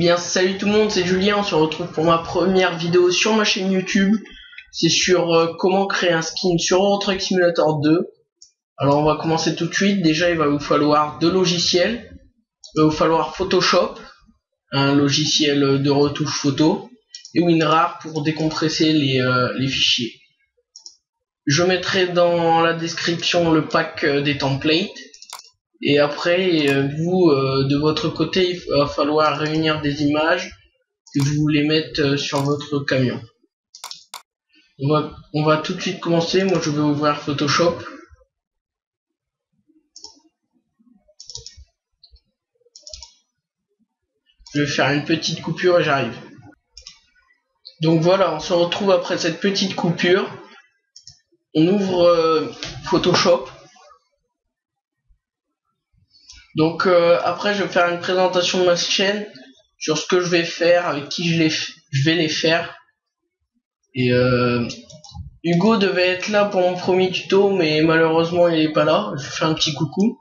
bien, salut tout le monde, c'est Julien, on se retrouve pour ma première vidéo sur ma chaîne YouTube. C'est sur comment créer un skin sur Euro Truck Simulator 2. Alors on va commencer tout de suite. Déjà il va vous falloir deux logiciels. Il va vous falloir Photoshop, un logiciel de retouche photo, et WinRAR pour décompresser les fichiers. Je mettrai dans la description le pack des templates. Et après, vous, de votre côté, il va falloir réunir des images que vous les mettre sur votre camion. On va tout de suite commencer. Moi, je vais ouvrir Photoshop. Je vais faire une petite coupure et j'arrive. Donc voilà, on se retrouve après cette petite coupure. On ouvre Photoshop. Donc après je vais faire une présentation de ma chaîne sur ce que je vais faire, avec qui je vais les faire. Et Hugo devait être là pour mon premier tuto, mais malheureusement il est pas là. Je fais un petit coucou.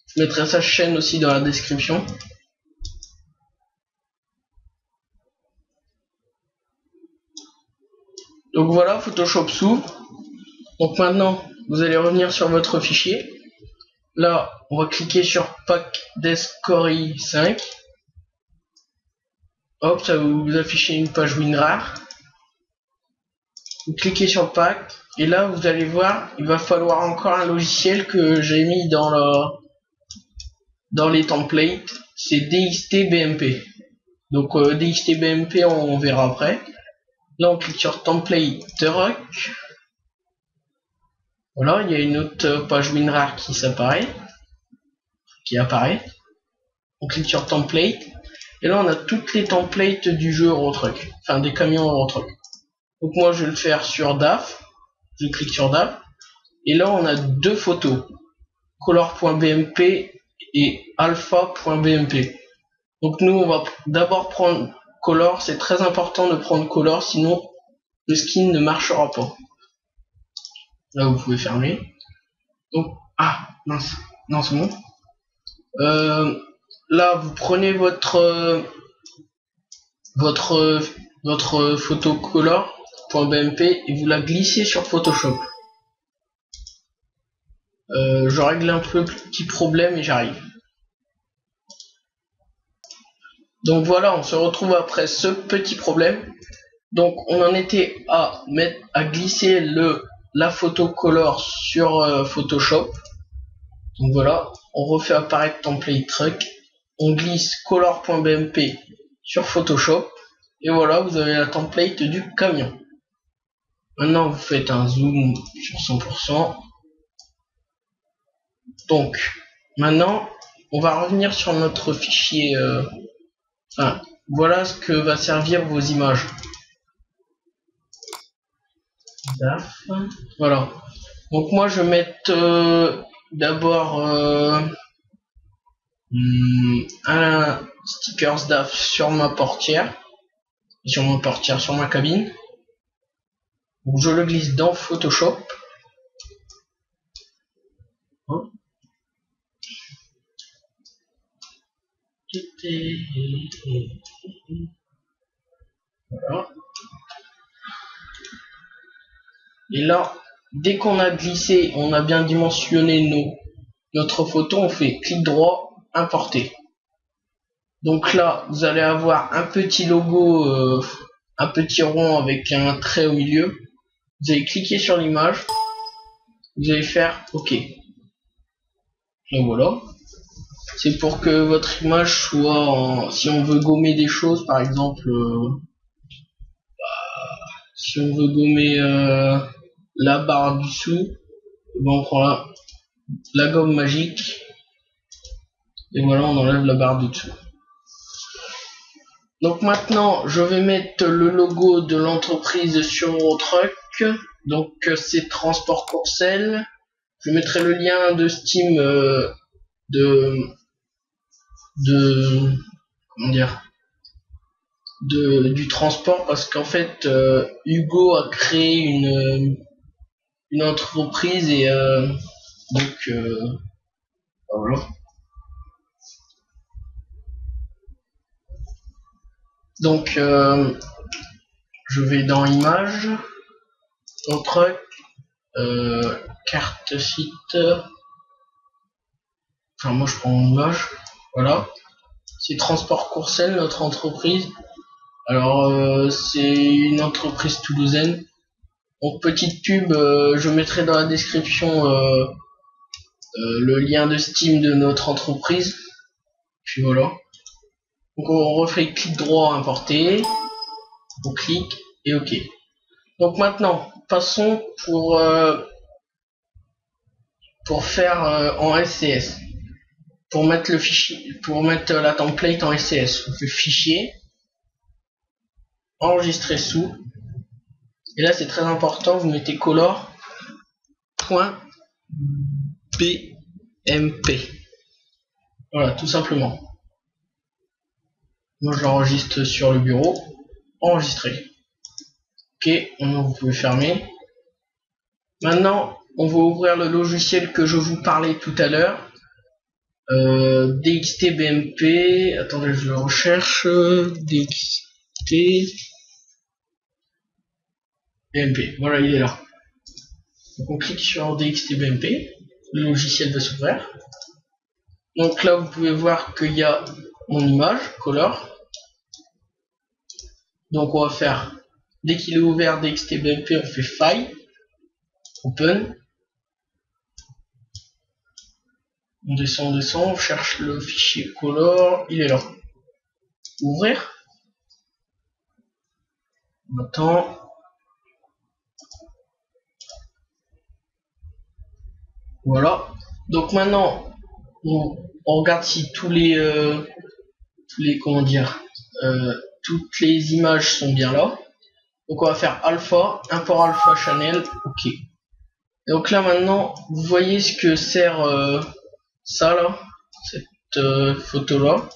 Je mettrai sa chaîne aussi dans la description. Donc voilà, Photoshop s'ouvre. Donc maintenant vous allez revenir sur votre fichier. Là, on va cliquer sur Pack Descory 5. Hop, ça va vous afficher une page WinRAR. Vous cliquez sur Pack et là vous allez voir, il va falloir encore un logiciel que j'ai mis dans les templates. C'est DXT-BMP. Donc DXT-BMP on verra après. Là on clique sur Template Truck. Voilà, il y a une autre page WinRAR qui apparaît. On clique sur Template. Et là on a toutes les templates du jeu Euro Truck. Enfin des camions Euro Truck. Donc moi je vais le faire sur DAF. Je clique sur DAF. Et là on a deux photos. Color.bmp et alpha.bmp. Donc nous on va d'abord prendre Color. C'est très important de prendre Color, sinon le skin ne marchera pas. Là vous pouvez fermer. Donc ah mince, non c'est bon. Là vous prenez votre photo color.bmp et vous la glissez sur Photoshop. Je règle un peu le petit problème et j'arrive. Donc voilà, on se retrouve après ce petit problème. Donc on en était à glisser la photo color sur Photoshop. Donc voilà, on refait apparaître Template Truck, on glisse color.bmp sur Photoshop et voilà, vous avez la template du camion. Maintenant vous faites un zoom sur 100%. Donc maintenant on va revenir sur notre fichier. Enfin, voilà ce que va servir vos images. Voilà. Donc moi je vais mettre d'abord un stickers DAF sur ma portière, sur ma cabine. Donc je le glisse dans Photoshop. Voilà. Et là, dès qu'on a glissé, on a bien dimensionné notre photo, on fait clic droit, importer. Donc là, vous allez avoir un petit logo, un petit rond avec un trait au milieu. Vous allez cliquer sur l'image, vous allez faire OK. Et voilà. C'est pour que votre image soit si on veut gommer des choses, par exemple, si on veut gommer la barre du dessous, on prend la gomme magique et voilà, on enlève la barre du dessous. Donc maintenant je vais mettre le logo de l'entreprise sur Euro Truck. Donc c'est Transport Courcelles. Je mettrai le lien de Steam comment dire, du transport, parce qu'en fait Hugo a créé une entreprise et donc voilà. Donc je vais dans images, mon truc, carte site. Enfin moi je prends une image, voilà. C'est Transport Courcelles, notre entreprise. Alors c'est une entreprise toulousaine. Donc petite pub, je mettrai dans la description le lien de Steam de notre entreprise. Puis voilà. Donc on refait clic droit importer. On clique et OK. Donc maintenant, passons pour faire en SCS. Pour mettre le fichier, pour mettre la template en SCS, on fait fichier, enregistrer sous. Et là c'est très important, vous mettez color.bmp. Voilà, tout simplement. Moi je l'enregistre sur le bureau. Enregistrer. Ok, maintenant vous pouvez fermer. Maintenant, on va ouvrir le logiciel que je vous parlais tout à l'heure. DXTBMP. Attendez, je le recherche. DXTBMP. Voilà, il est là. Donc on clique sur DXTBMP. Le logiciel va s'ouvrir. Donc là, vous pouvez voir qu'il y a mon image, color. Donc on va faire, dès qu'il est ouvert DXTBMP, on fait File, Open. On descend, on cherche le fichier color, il est là. Ouvrir. On attend. Voilà. Donc maintenant, on regarde si tous les comment dire, toutes les images sont bien là. Donc on va faire alpha, import alpha channel, ok. Donc là maintenant, vous voyez ce que sert ça là, cette photo là,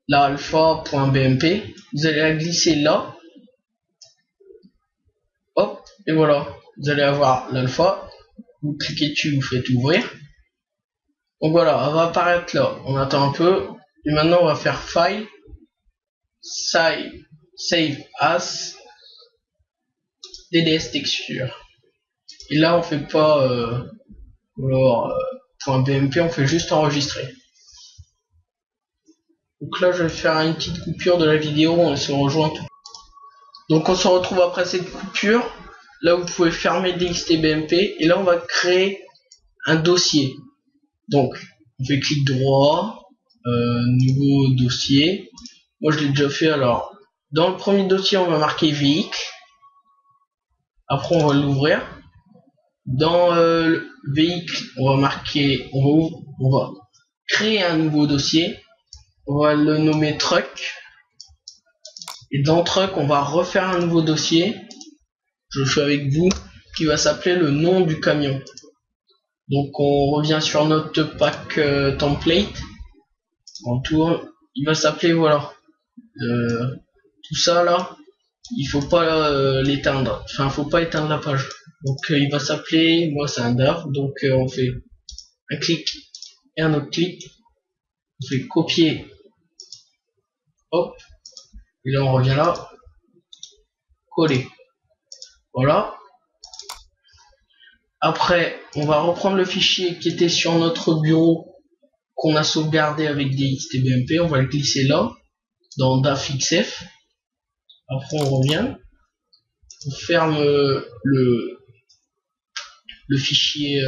la alpha.bmp. Vous allez la glisser là, hop, et voilà. Vous allez avoir l'alpha. Vous cliquez dessus, vous faites ouvrir. Donc voilà, elle va apparaître là. On attend un peu. Et maintenant on va faire File, Save As, DDS Texture. Et là on fait pas .bmp, on fait juste enregistrer. Donc là je vais faire une petite coupure de la vidéo, on se rejoint tout. Donc on se retrouve après cette coupure. Là vous pouvez fermer DXTBMP et là on va créer un dossier. Donc on fait clic droit, nouveau dossier. Moi je l'ai déjà fait. Alors dans le premier dossier on va marquer véhicule. Après on va l'ouvrir. Dans le véhicule on va marquer, on va créer un nouveau dossier. On va le nommer truck. Et dans truck on va refaire un nouveau dossier. Je le fais avec vous, qui va s'appeler le nom du camion. Donc on revient sur notre pack template. On tourne. Il va s'appeler, voilà. Tout ça là, il faut pas l'éteindre. Enfin, faut pas éteindre la page. Donc il va s'appeler, moi c'est un DAF. Donc on fait un clic et un autre clic. On fait copier. Hop. Et là on revient là. Coller. Voilà. Après, on va reprendre le fichier qui était sur notre bureau qu'on a sauvegardé avec DXTBMP. On va le glisser là, dans DAFXF. Après, on revient. On ferme le fichier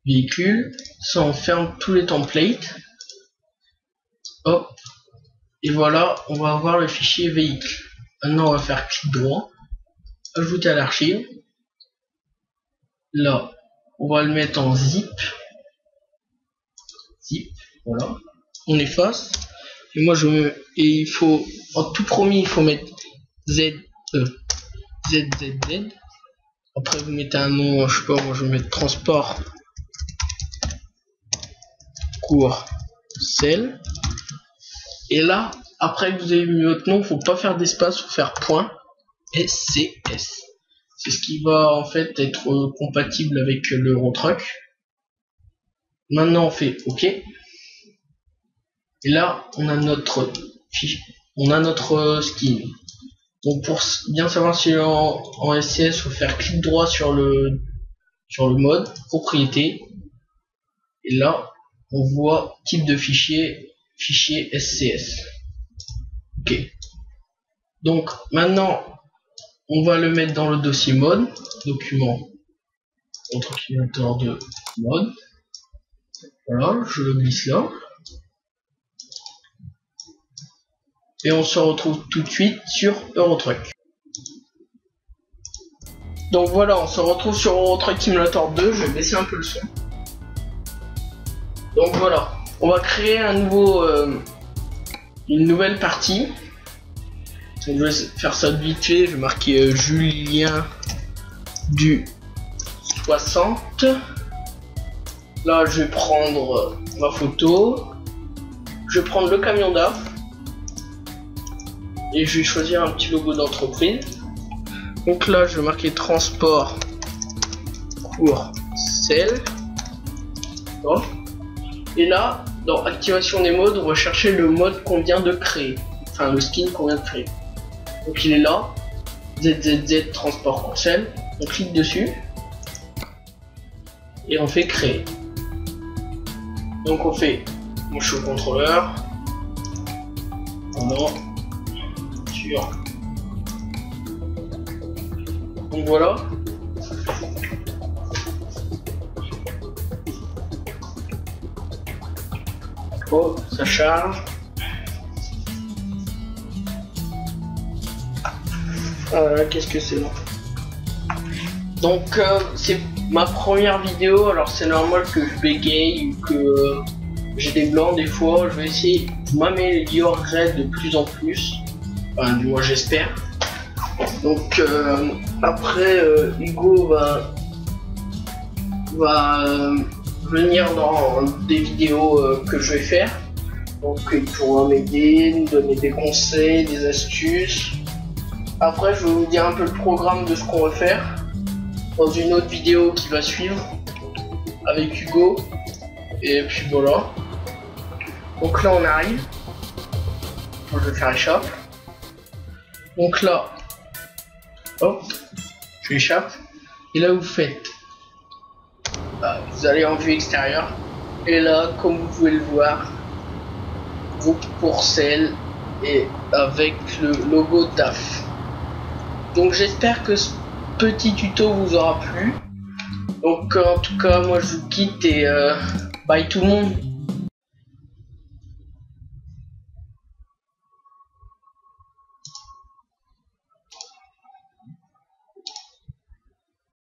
véhicule. Ça, on ferme tous les templates. Hop. Et voilà, on va avoir le fichier véhicule. Maintenant, on va faire clic droit. Ajouter à l'archive. Là, on va le mettre en zip. Zip, voilà. On efface. Et moi, il faut, en tout premier, il faut mettre ZZZ. Après, vous mettez un nom, je sais pas, moi, je vais mettre transport Courcelles. Et là, après que vous avez mis votre nom, faut pas faire d'espace, faut faire point SCS. C'est ce qui va en fait être compatible avec l'Eurotruck. Maintenant on fait OK. Et là on a notre on a notre skin. Donc pour bien savoir si en SCS, faut faire clic droit sur le mode propriété, et là on voit type de fichier SCS. Ok. Donc maintenant on va le mettre dans le dossier mode, document Autoclimator de mode. Voilà, je le glisse là. Et on se retrouve tout de suite sur Eurotruck. Donc voilà, on se retrouve sur Eurotruck Simulator 2. Je vais baisser un peu le son. Donc voilà, on va créer une nouvelle partie. Donc je vais faire ça de vite fait. Je vais marquer Julien du 60. Là, je vais prendre ma photo. Je vais prendre le camion DAF. Et je vais choisir un petit logo d'entreprise. Donc là, je vais marquer transport Courcelles. Bon. Et là, dans activation des modes, on va chercher le mode qu'on vient de créer. Enfin, le skin qu'on vient de créer. Donc il est là. ZZZ transport Courcelles. On clique dessus. Et on fait créer. Donc on fait motion contrôleur. Voilà. Donc voilà. Oh, ça charge. Qu'est-ce que c'est là? Donc c'est ma première vidéo, alors c'est normal que je bégaye ou que j'ai des blancs des fois. Je vais essayer de m'améliorer de plus en plus. Enfin, du moins j'espère. Donc après Hugo va venir dans des vidéos que je vais faire. Donc il pourra m'aider, nous donner des conseils, des astuces. Après je vais vous dire un peu le programme de ce qu'on va faire dans une autre vidéo qui va suivre avec Hugo. Et puis voilà. Donc là on arrive. Je vais faire échappe. Donc là, hop, je l'échappe. Et là vous faites, vous allez en vue extérieure. Et là, comme vous pouvez le voir, groupe Courcelles et avec le logo DAF. Donc j'espère que ce petit tuto vous aura plu. Donc en tout cas, moi je vous quitte et bye tout le monde.